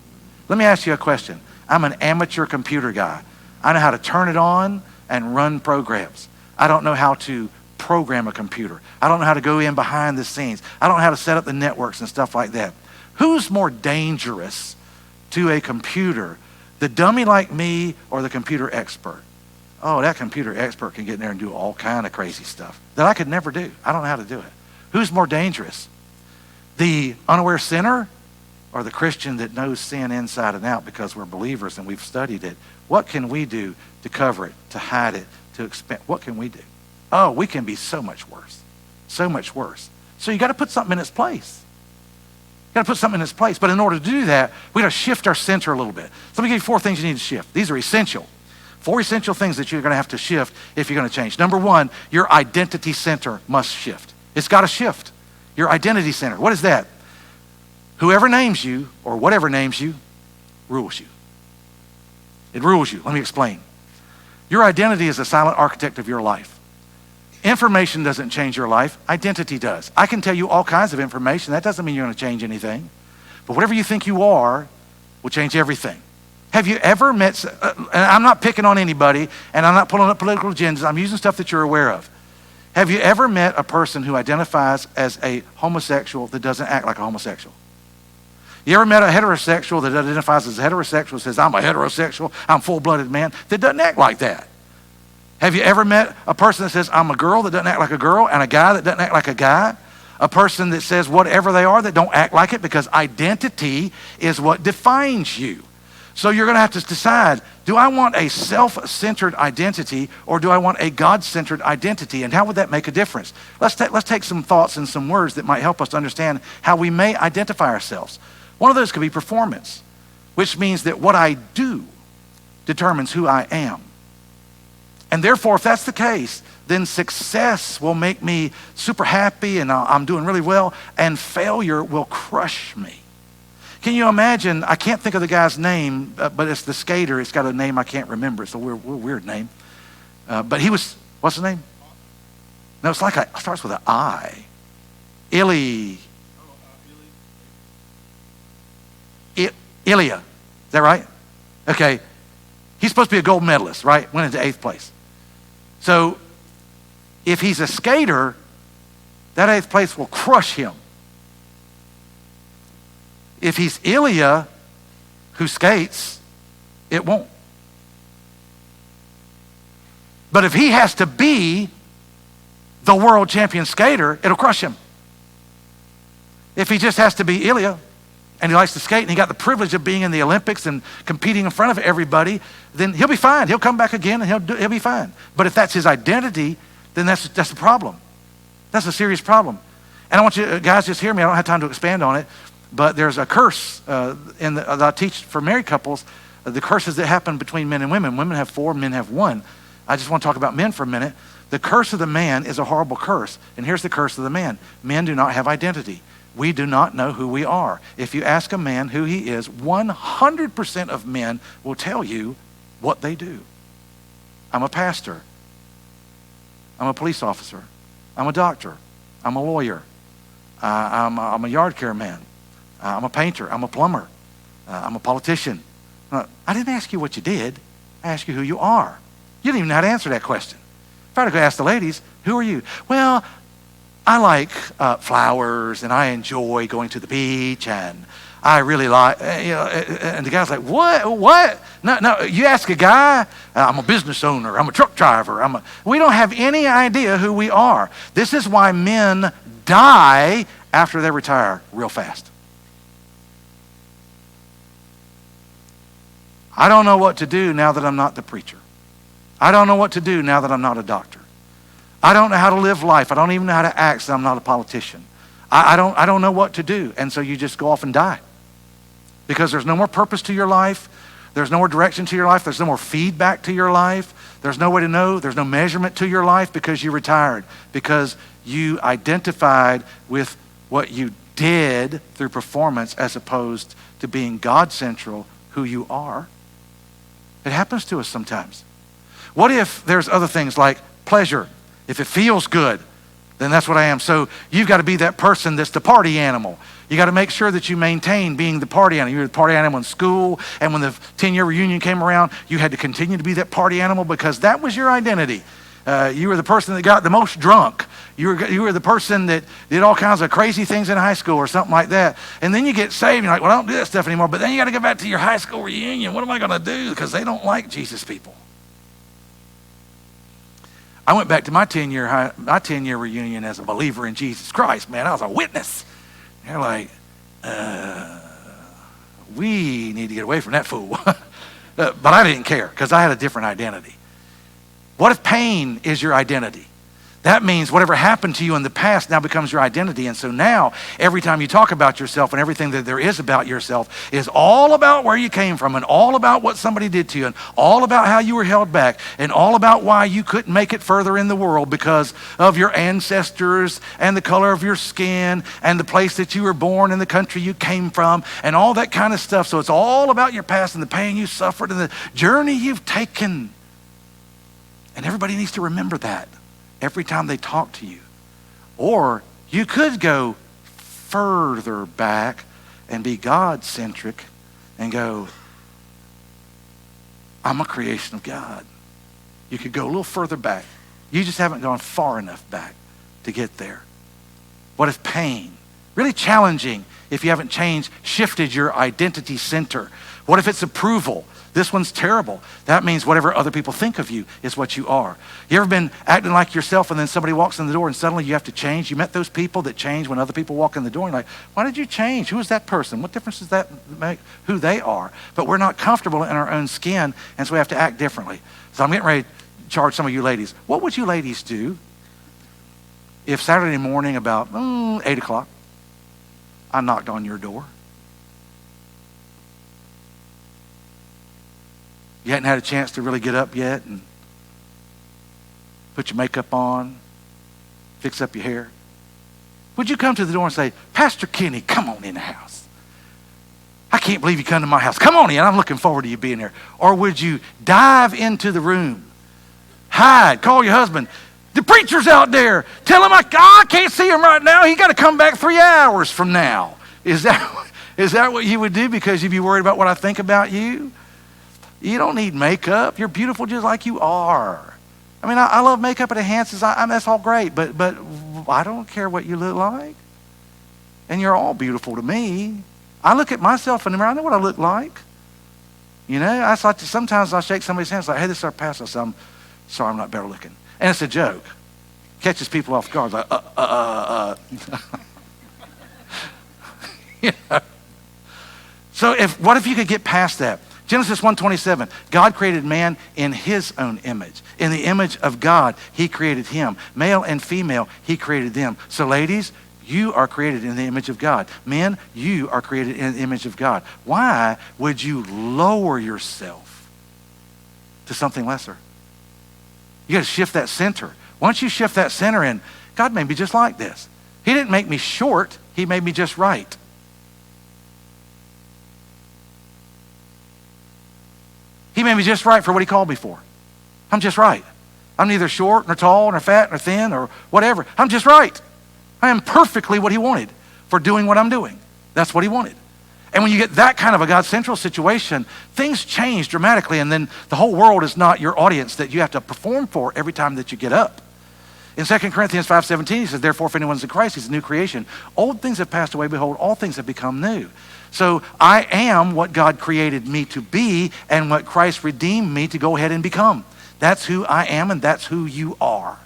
Let me ask you a question. I'm an amateur computer guy. I know how to turn it on and run programs. I don't know how to program a computer. I don't know how to go in behind the scenes. I don't know how to set up the networks and stuff like that. Who's more dangerous to a computer, the dummy like me or the computer expert? Oh, that computer expert can get in there and do all kind of crazy stuff that I could never do. I don't know how to do it. Who's more dangerous? The unaware sinner or the Christian that knows sin inside and out because we're believers and we've studied it? What can we do to cover it, to hide it, to expand? What can we do? Oh, we can be so much worse. So much worse. So you got to put something in its place. You got to put something in its place. But in order to do that, we got to shift our center a little bit. So let me give you 4 things you need to shift. These are essential. 4 essential things that you're going to have to shift if you're going to change. Number 1, your identity center must shift. It's got to shift. Your identity center. What is that? Whoever names you or whatever names you rules you. It rules you. Let me explain. Your identity is the silent architect of your life. Information doesn't change your life. Identity does. I can tell you all kinds of information. That doesn't mean you're going to change anything. But whatever you think you are will change everything. Have you ever met, and I'm not picking on anybody, and I'm not pulling up political agendas. I'm using stuff that you're aware of. Have you ever met a person who identifies as a homosexual that doesn't act like a homosexual? You ever met a heterosexual that identifies as a heterosexual, says, I'm a heterosexual, I'm a full-blooded man, that doesn't act like that? Have you ever met a person that says, I'm a girl that doesn't act like a girl, and a guy that doesn't act like a guy? A person that says whatever they are that don't act like it, because identity is what defines you. So you're going to have to decide, do I want a self-centered identity or do I want a God-centered identity? And how would that make a difference? Let's take some thoughts and some words that might help us to understand how we may identify ourselves. One of those could be performance, which means that what I do determines who I am. And therefore, if that's the case, then success will make me super happy and I'm doing really well, and failure will crush me. Can you imagine, I can't think of the guy's name, but it's the skater. It's got a name I can't remember. It's a weird name. But he was, what's his name? No, it's like it starts with an I. Ilya. Is that right? Okay. He's supposed to be a gold medalist, right? Went into 8th place. So if he's a skater, that 8th place will crush him. If he's Ilya, who skates, it won't. But if he has to be the world champion skater, it'll crush him. If he just has to be Ilya, and he likes to skate, and he got the privilege of being in the Olympics and competing in front of everybody, then he'll be fine. He'll come back again, and he'll be fine. But if that's his identity, then that's a problem. That's a serious problem. And I want you guys, just hear me. I don't have time to expand on it. But there's a curse that I teach for married couples, the curses that happen between men and women. Women have 4, men have 1. I just want to talk about men for a minute. The curse of the man is a horrible curse. And here's the curse of the man. Men do not have identity. We do not know who we are. If you ask a man who he is, 100% of men will tell you what they do. I'm a pastor. I'm a police officer. I'm a doctor. I'm a lawyer. I'm a yard care man. I'm a painter. I'm a plumber. I'm a politician. I didn't ask you what you did. I asked you who you are. You didn't even know how to answer that question. If I were to go ask the ladies, who are you? Well, I like flowers, and I enjoy going to the beach, and I really like, and the guy's like, what? No, you ask a guy, I'm a business owner, I'm a truck driver, we don't have any idea who we are. This is why men die after they retire real fast. I don't know what to do now that I'm not the preacher. I don't know what to do now that I'm not a doctor. I don't know how to live life. I don't even know how to act, so I'm not a politician. I don't know what to do. And so you just go off and die. Because there's no more purpose to your life. There's no more direction to your life. There's no more feedback to your life. There's no way to know. There's no measurement to your life because you retired. Because you identified with what you did through performance as opposed to being God-central, who you are. It happens to us sometimes. What if there's other things like pleasure? If it feels good, then that's what I am. So you've got to be that person that's the party animal. You got to make sure that you maintain being the party animal. You were the party animal in school, and when the 10-year reunion came around, you had to continue to be that party animal because that was your identity. You were the person that got the most drunk. You were the person that did all kinds of crazy things in high school or something like that. And then you get saved, and you're like, well, I don't do that stuff anymore. But then you got to go back to your high school reunion. What am I going to do? Because they don't like Jesus people. I went back to my 10-year reunion as a believer in Jesus Christ, man. I was a witness. They're like, we need to get away from that fool. But I didn't care because I had a different identity. What if pain is your identity? That means whatever happened to you in the past now becomes your identity. And so now, every time you talk about yourself and everything that there is about yourself is all about where you came from and all about what somebody did to you and all about how you were held back and all about why you couldn't make it further in the world because of your ancestors and the color of your skin and the place that you were born and the country you came from and all that kind of stuff. So it's all about your past and the pain you suffered and the journey you've taken. And everybody needs to remember that every time they talk to you. Or you could go further back and be God-centric and go, I'm a creation of God. You could go a little further back. You just haven't gone far enough back to get there. What if pain? Really challenging if you haven't shifted your identity center. What if it's approval? This one's terrible. That means whatever other people think of you is what you are. You ever been acting like yourself and then somebody walks in the door and suddenly you have to change? You met those people that change when other people walk in the door and you're like, why did you change? Who is that person? What difference does that make who they are? But we're not comfortable in our own skin, and so we have to act differently. So I'm getting ready to charge some of you ladies. What would you ladies do if Saturday morning about 8 o'clock I knocked on your door? You hadn't had a chance to really get up yet and put your makeup on, fix up your hair. Would you come to the door and say, Pastor Kenny, come on in the house. I can't believe you come to my house. Come on in. I'm looking forward to you being here. Or would you dive into the room, hide, call your husband, the preacher's out there. Tell him I can't see him right now. He got to come back 3 hours from now. Is that what you would do because you'd be worried about what I think about you? You don't need makeup. You're beautiful just like you are. I mean, I love makeup. It enhances. That's all great. But I don't care what you look like. And you're all beautiful to me. I look at myself in the mirror. I know what I look like. You know, sometimes I shake somebody's hand. It's like, hey, this is our pastor. So I'm sorry, I'm not better looking. And it's a joke. Catches people off guard. Like, You know? So what if you could get past that? Genesis 1:27, God created man in his own image. In the image of God, he created him. Male and female, he created them. So ladies, you are created in the image of God. Men, you are created in the image of God. Why would you lower yourself to something lesser? You got to shift that center. Once you shift that center in, God made me just like this. He didn't make me short. He made me just right. He made me just right for what he called me for. I'm just right. I'm neither short nor tall nor fat nor thin or whatever. I'm just right. I am perfectly what he wanted for doing what I'm doing. That's what he wanted. And when you get that kind of a God central situation, things change dramatically, and then the whole world is not your audience that you have to perform for every time that you get up. In 2 Corinthians 5:17, he says, therefore, if anyone's in Christ, he's a new creation. Old things have passed away. Behold, all things have become new. So I am what God created me to be and what Christ redeemed me to go ahead and become. That's who I am, and that's who you are.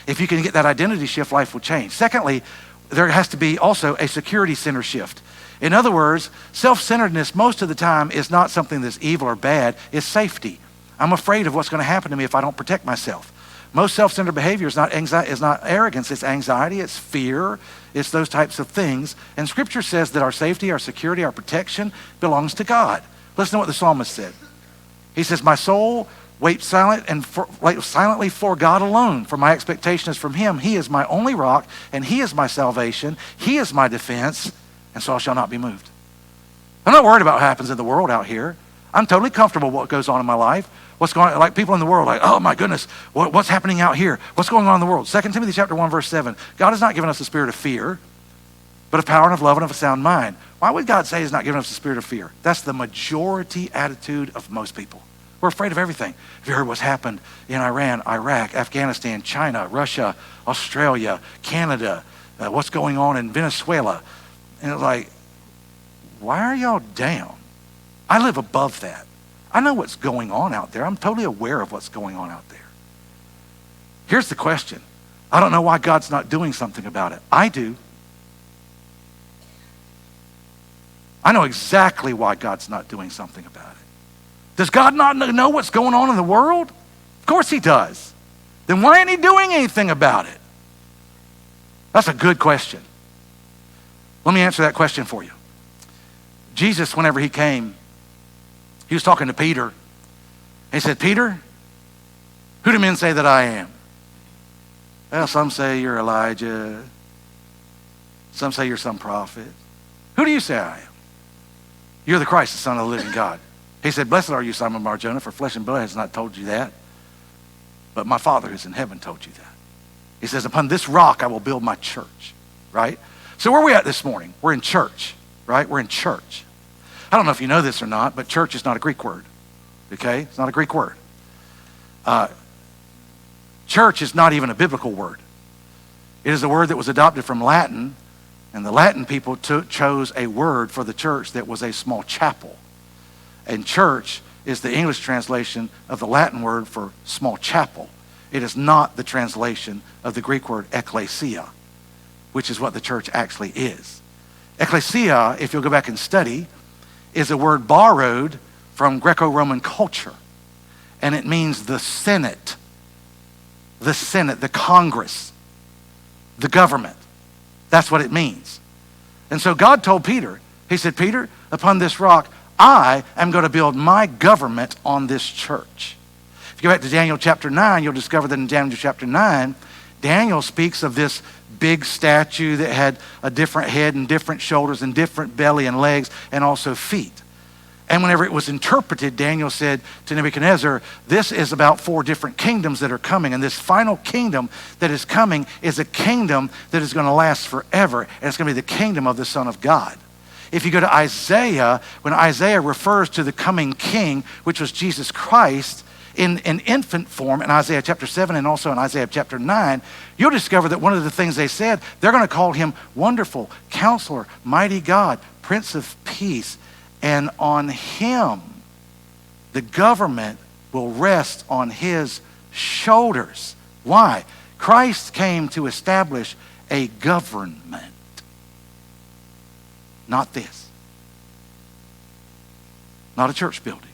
If you can get that identity shift, life will change. Secondly, there has to be also a security center shift. In other words, self-centeredness most of the time is not something that's evil or bad. It's safety. I'm afraid of what's going to happen to me if I don't protect myself. Most self-centered behavior is not arrogance, it's anxiety, it's fear, it's those types of things. And Scripture says that our safety, our security, our protection belongs to God. Listen to what the psalmist said. He says, my soul waits silently for God alone, for my expectation is from him. He is my only rock, and he is my salvation. He is my defense, and so I shall not be moved. I'm not worried about what happens in the world out here. I'm totally comfortable with what goes on in my life. What's going on? Like people in the world, like, oh my goodness, what's happening out here? What's going on in the world? 2 Timothy chapter 1, verse 7. God has not given us a spirit of fear, but of power and of love and of a sound mind. Why would God say he's not giving us a spirit of fear? That's the majority attitude of most people. We're afraid of everything. Have you heard what's happened in Iran, Iraq, Afghanistan, China, Russia, Australia, Canada, what's going on in Venezuela? And it's like, why are y'all down? I live above that. I know what's going on out there. I'm totally aware of what's going on out there. Here's the question. I don't know why God's not doing something about it. I do. I know exactly why God's not doing something about it. Does God not know what's going on in the world? Of course he does. Then why ain't he doing anything about it? That's a good question. Let me answer that question for you. Jesus, whenever he came, he was talking to Peter. He said, Peter, who do men say that I am? Well, some say you're Elijah. Some say you're some prophet. Who do you say I am? You're the Christ, the Son of the living God. He said, blessed are you, Simon Bar-Jonah, for flesh and blood has not told you that, but my Father who's in heaven told you that. He says, upon this rock I will build my church, right? So where are we at this morning? We're in church, right? We're in church. I don't know if you know this or not, but church is not a Greek word, okay? It's not a Greek word. Church is not even a biblical word. It is a word that was adopted from Latin, and the Latin people chose a word for the church that was a small chapel. And church is the English translation of the Latin word for small chapel. It is not the translation of the Greek word ekklesia, which is what the church actually is. Ekklesia, if you'll go back and study, is a word borrowed from Greco-Roman culture. And it means the Senate, the Congress, the government. That's what it means. And so God told Peter, he said, Peter, upon this rock, I am going to build my government on this church. If you go back to Daniel chapter 9, you'll discover that in Daniel chapter 9, Daniel speaks of this big statue that had a different head and different shoulders and different belly and legs and also feet. And whenever it was interpreted, Daniel said to Nebuchadnezzar, this is about 4 different kingdoms that are coming. And this final kingdom that is coming is a kingdom that is going to last forever. And it's going to be the kingdom of the Son of God. If you go to Isaiah, when Isaiah refers to the coming king, which was Jesus Christ, in an infant form in Isaiah chapter 7 and also in Isaiah chapter 9, you'll discover that one of the things they said, they're going to call him Wonderful, Counselor, Mighty God, Prince of Peace. And on him, the government will rest on his shoulders. Why? Christ came to establish a government. Not this. Not a church building.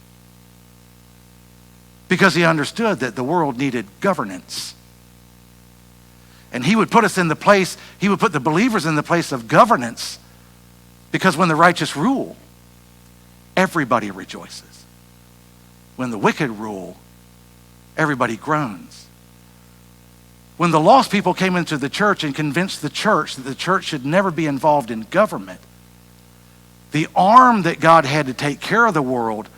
Because he understood that the world needed governance. And he would put us in the place, he would put the believers in the place of governance. Because when the righteous rule, everybody rejoices. When the wicked rule, everybody groans. When the lost people came into the church and convinced the church that the church should never be involved in government, the arm that God had to take care of the world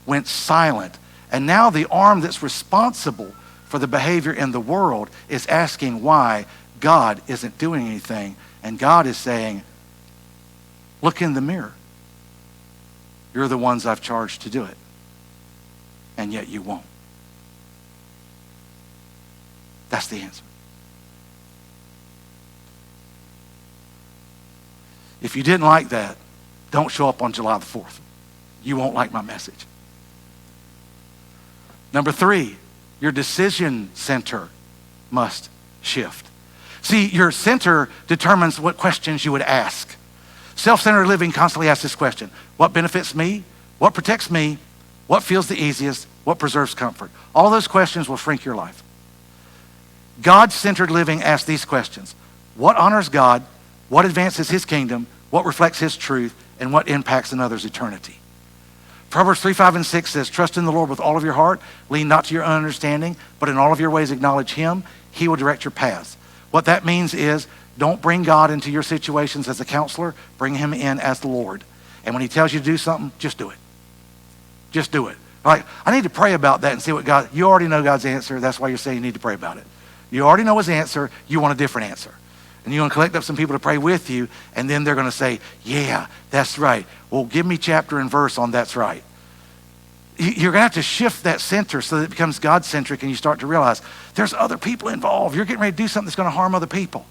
went silent. And now the arm that's responsible for the behavior in the world is asking why God isn't doing anything. And God is saying, look in the mirror. You're the ones I've charged to do it. And yet you won't. That's the answer. If you didn't like that, don't show up on July the 4th. You won't like my message. Number 3, your decision center must shift. See, your center determines what questions you would ask. Self-centered living constantly asks this question: what benefits me? What protects me? What feels the easiest? What preserves comfort? All those questions will shrink your life. God-centered living asks these questions: what honors God? What advances his kingdom? What reflects his truth? And what impacts another's eternity? Proverbs 3, 5, and 6 says, trust in the Lord with all of your heart. Lean not to your own understanding, but in all of your ways acknowledge him. He will direct your paths. What that means is, don't bring God into your situations as a counselor. Bring him in as the Lord. And when he tells you to do something, just do it. Just do it. Like, I need to pray about that and see what God, you already know God's answer. That's why you're saying you need to pray about it. You already know his answer. You want a different answer. And you want to collect up some people to pray with you, and then they're going to say, yeah, that's right. Well, give me chapter and verse on that's right. You're going to have to shift that center so that it becomes God-centric, and you start to realize there's other people involved. You're getting ready to do something that's going to harm other people.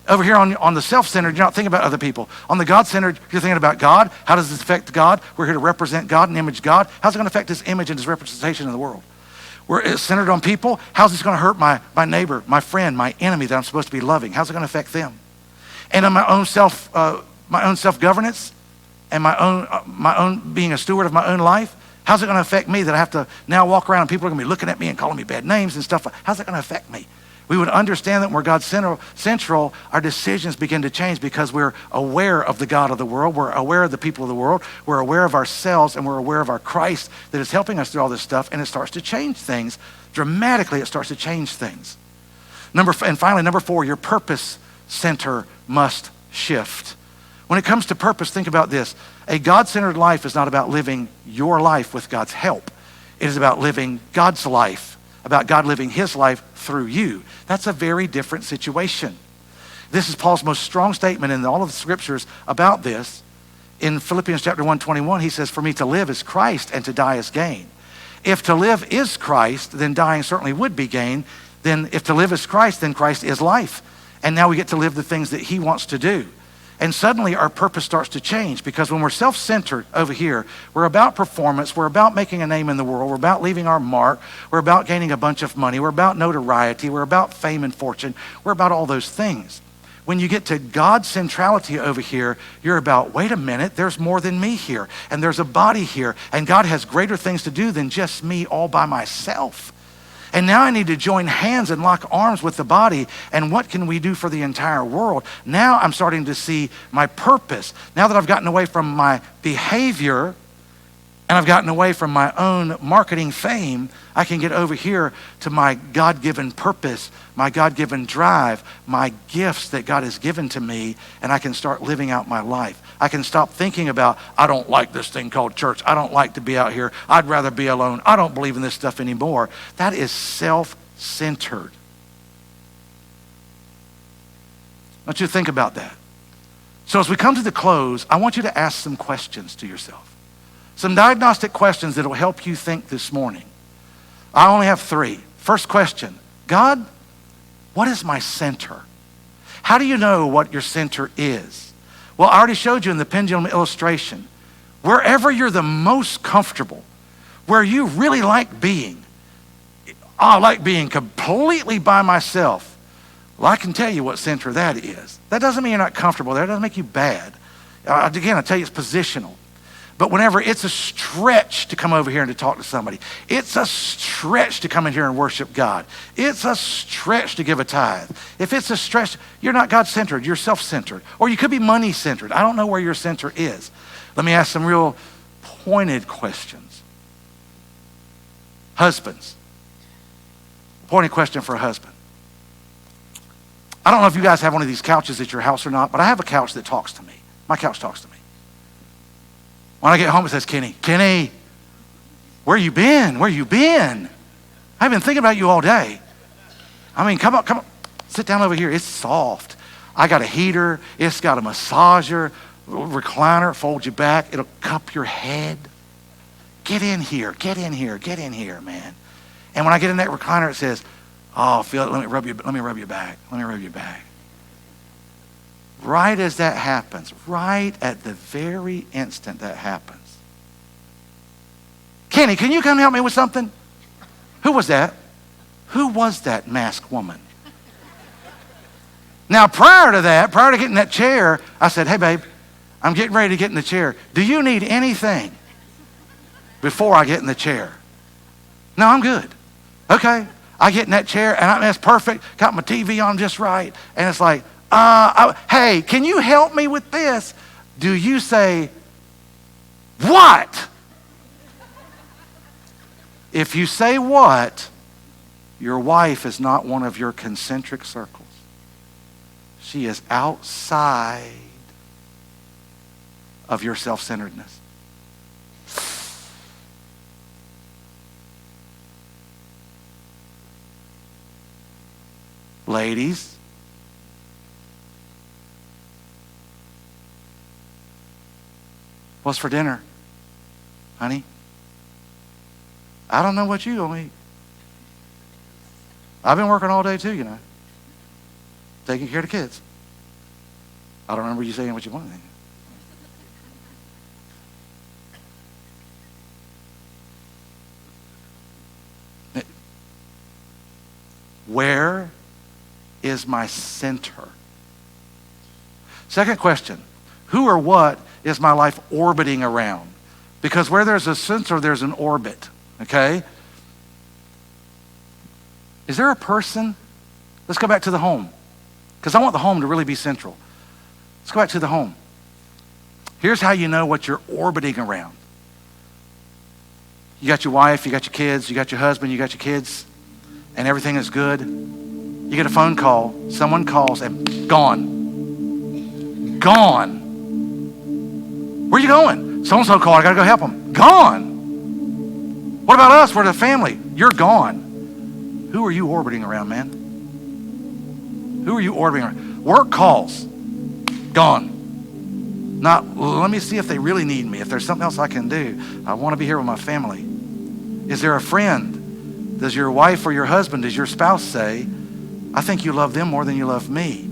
Over here on the self-centered, you're not thinking about other people. On the God-centered, you're thinking about God. How does this affect God? We're here to represent God and image God. How's it going to affect his image and his representation in the world? We're centered on people. How's this going to hurt my neighbor, my friend, my enemy that I'm supposed to be loving? How's it going to affect them? And on my own self-governance and my own being a steward of my own life, how's it going to affect me that I have to now walk around and people are going to be looking at me and calling me bad names and stuff? How's that going to affect me? We would understand that when we're God central, our decisions begin to change because we're aware of the God of the world. We're aware of the people of the world. We're aware of ourselves, and we're aware of our Christ that is helping us through all this stuff, and it starts to change things. Dramatically, it starts to change things. And finally, number 4, your purpose center must shift. When it comes to purpose, think about this. A God-centered life is not about living your life with God's help. It is about living God's life, about God living his life through you. That's a very different situation. This is Paul's most strong statement in all of the scriptures about this. In Philippians chapter 1:21, he says, for me to live is Christ and to die is gain. If to live is Christ, then dying certainly would be gain. Then if to live is Christ, then Christ is life. And now we get to live the things that he wants to do. And suddenly our purpose starts to change, because when we're self-centered over here, we're about performance, we're about making a name in the world, we're about leaving our mark, we're about gaining a bunch of money, we're about notoriety, we're about fame and fortune, we're about all those things. When you get to God's centrality over here, you're about, wait a minute, there's more than me here, and there's a body here, and God has greater things to do than just me all by myself. And now I need to join hands and lock arms with the body. And what can we do for the entire world? Now I'm starting to see my purpose. Now that I've gotten away from my behavior and I've gotten away from my own marketing fame, I can get over here to my God-given purpose, my God-given drive, my gifts that God has given to me, and I can start living out my life. I can stop thinking about, I don't like this thing called church. I don't like to be out here. I'd rather be alone. I don't believe in this stuff anymore. That is self-centered. I want you to think about that. So as we come to the close, I want you to ask some questions to yourself. Some diagnostic questions that will help you think this morning. I only have 3. First question, God, what is my center? How do you know what your center is? Well, I already showed you in the pendulum illustration. Wherever you're the most comfortable, where you really like being, I like being completely by myself. Well, I can tell you what center that is. That doesn't mean you're not comfortable there. It doesn't make you bad. Again, I tell you it's positional. But whenever it's a stretch to come over here and to talk to somebody, it's a stretch to come in here and worship God. It's a stretch to give a tithe. If it's a stretch, you're not God-centered, you're self-centered. Or you could be money-centered. I don't know where your center is. Let me ask some real pointed questions. Husbands. Pointed question for a husband. I don't know if you guys have one of these couches at your house or not, but I have a couch that talks to me. My couch talks to me. When I get home, it says, Kenny, where you been? Where you been? I've been thinking about you all day. I mean, come on. Sit down over here. It's soft. I got a heater. It's got a massager, recliner, folds you back. It'll cup your head. Get in here, man. And when I get in that recliner, it says, oh, feel it. Let me rub your back. Right as that happens, right at the very instant that happens. Kenny, can you come help me with something? Who was that? Who was that masked woman? Now, prior to getting in that chair, I said, hey, babe, I'm getting ready to get in the chair. Do you need anything before I get in the chair? No, I'm good. Okay. I get in that chair, and that's perfect. Got my TV on just right. And it's like, hey, can you help me with this? Do you say, what? If you say what, your wife is not one of your concentric circles. She is outside of your self-centeredness. Ladies, what's for dinner? Honey, I don't know what you gonna eat. I've been working all day too, taking care of the kids. I don't remember you saying what you wanted. Where is my center? Second question, who or what is my life orbiting around? Because where there's a center, there's an orbit, okay? Is there a person? Let's go back to the home, because I want the home to really be central. Let's go back to the home. Here's how you know what you're orbiting around. You got your wife, you got your kids, you got your husband, you got your kids, and everything is good. You get a phone call, someone calls, and gone. Gone. Where are you going? So-and-so called, I gotta go help them. Gone. What about us? We're the family. You're gone. Who are you orbiting around, man? Who are you orbiting around? Work calls, gone. Not, let me see if they really need me. If there's something else I can do, I want to be here with my family. Is there a friend? Does your wife or your husband, does your spouse say, I think you love them more than you love me?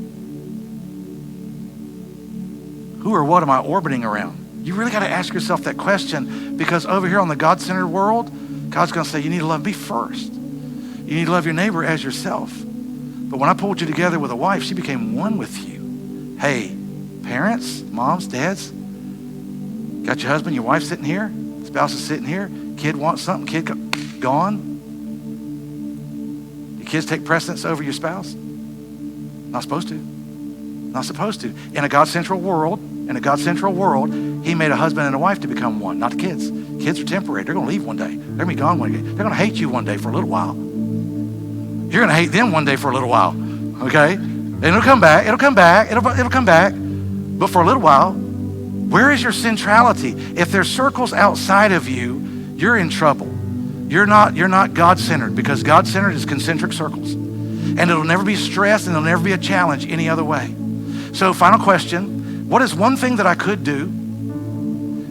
Who or what am I orbiting around? You really got to ask yourself that question, because over here on the God-centered world, God's going to say, you need to love me first. You need to love your neighbor as yourself. But when I pulled you together with a wife, she became one with you. Hey, parents, moms, dads, got your husband, your wife sitting here, spouse is sitting here, kid wants something, gone. Your kids take precedence over your spouse? Not supposed to. Not supposed to. In a God-central world, he made a husband and a wife to become one, not the kids. Kids are temporary. They're going to leave one day. They're going to be gone one day. They're going to hate you one day for a little while. You're going to hate them one day for a little while, okay? And it'll come back. It'll come back. It'll come back. But for a little while, where is your centrality? If there's circles outside of you, you're in trouble. You're not God-centered, because God-centered is concentric circles. And it'll never be stress, and it'll never be a challenge any other way. So final question, what is one thing that I could do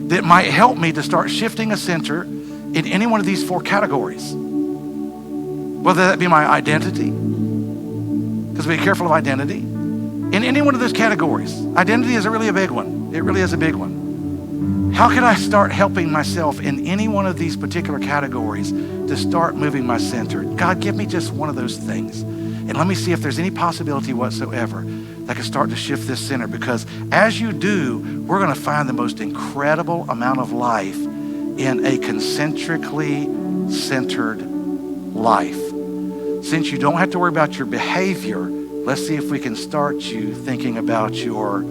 that might help me to start shifting a center in any one of these four categories? Whether that be my identity, because be careful of identity. In any one of those categories, identity is really a big one. It really is a big one. How can I start helping myself in any one of these particular categories to start moving my center? God, give me just one of those things. And let me see if there's any possibility whatsoever that can start to shift this center. Because as you do, we're going to find the most incredible amount of life in a concentrically centered life. Since you don't have to worry about your behavior, let's see if we can start you thinking about your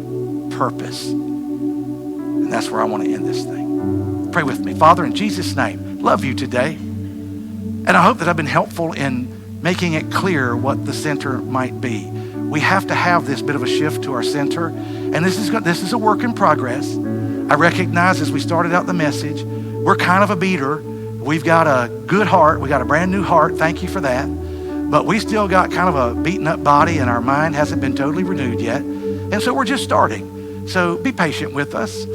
purpose. And that's where I want to end this thing. Pray with me. Father, in Jesus' name, love you today. And I hope that I've been helpful in making it clear what the center might be. We have to have this bit of a shift to our center. And this is a work in progress. I recognize as we started out the message, we're kind of a beater. We've got a good heart. We got a brand new heart. Thank you for that. But we still got kind of a beaten up body, and our mind hasn't been totally renewed yet. And so we're just starting. So be patient with us,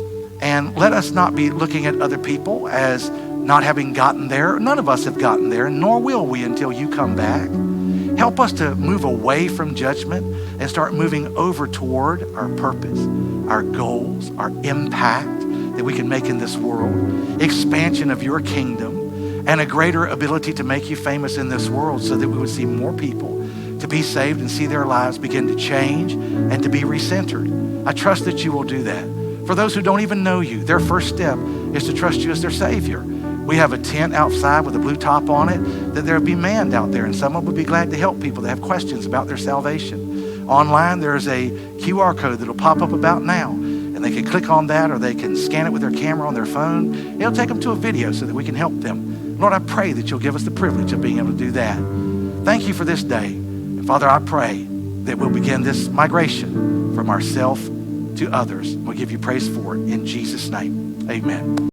and let us not be looking at other people as not having gotten there. None of us have gotten there, nor will we until you come back. Help us to move away from judgment and start moving over toward our purpose, our goals, our impact that we can make in this world, expansion of your kingdom, and a greater ability to make you famous in this world so that we would see more people to be saved and see their lives begin to change and to be recentered. I trust that you will do that. For those who don't even know you, their first step is to trust you as their Savior. We have a tent outside with a blue top on it that there will be manned out there, and someone would be glad to help people that have questions about their salvation. Online, there's a QR code that'll pop up about now, and they can click on that, or they can scan it with their camera on their phone. It'll take them to a video so that we can help them. Lord, I pray that you'll give us the privilege of being able to do that. Thank you for this day. And Father, I pray that we'll begin this migration from ourself to others. We'll give you praise for it in Jesus' name. Amen.